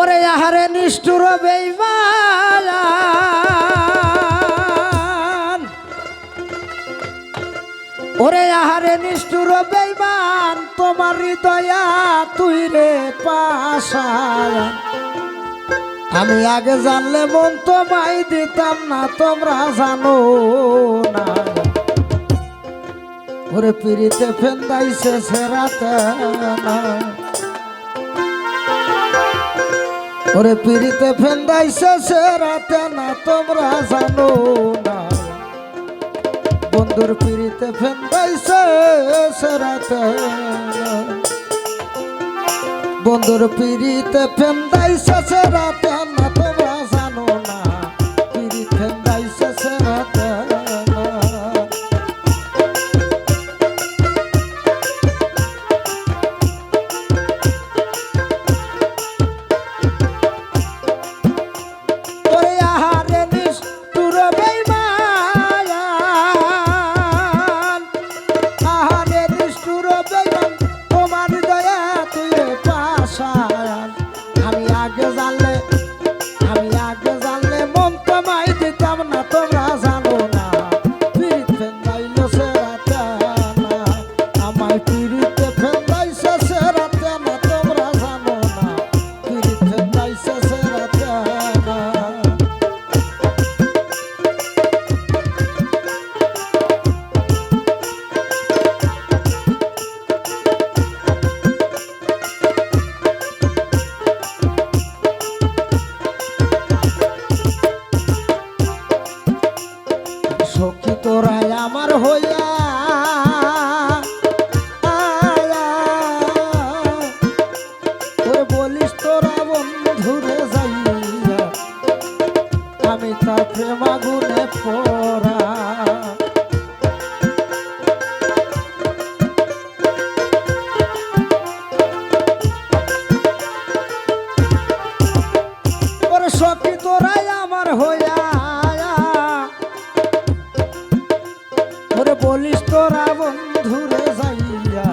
ওরে আহারে নিষ্ঠুর বেঈমান, ওরে আহারে নিষ্ঠুর বেঈমান, তোমার হৃদয়া তুই রে পাশায়। আমি আগে জানলে মন তোমায় দিতাম না, তোমরা জানো না। ওরে পিড়িতে ফেন্দাইছে সেরাতে না, ওরে পিড়িতে ফেন্দাইছে সেরাতে না, তোমরা জানো না। বন্ধুর পিড়িতে ফেন্দাইছে সেরাতে না, বন্ধুর পিড়িতে ফেন্দাইছে সেরাতে না, তোমরা জানো না। পিড়িত ফেন্দাইছে সেরাতে না। ওরে আহারে নিষ্ঠুর বেঈমান, আহারে নিষ্ঠুর বেঈমান, তোমার দয়া তুই রে পাশায়। আমি আগে জানলে মন তোমায় দিতাম না, তোমরা জানো না। পিড়িত ফেন্দাইল সেরাতে না, আমায় পিড়িতে ফেন্দাইছে সেরাতে না, তোমরা জানো না। পিড়িত ফেন্দাইছে সেরাতে না। সখী তোরাই আমার হইয়া ওরে বলিস তোরা বন্ধুরে যাইয়া, আমি তার প্রেম আগুনে পড়া। ওরে সখী তোরাই আমার হইয়া ওরে বলিস তোরা বন্ধুরে যাইয়া,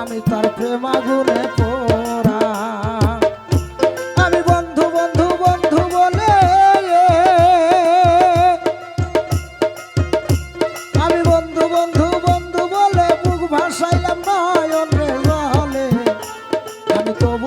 আমি তার প্রেম আগুনে পড়া। আমি বন্ধু বন্ধু বন্ধু বলে, আমি বন্ধু বন্ধু বন্ধু বলে বুক ভাসাইলাম নয়ন রে জলে। আমি তবু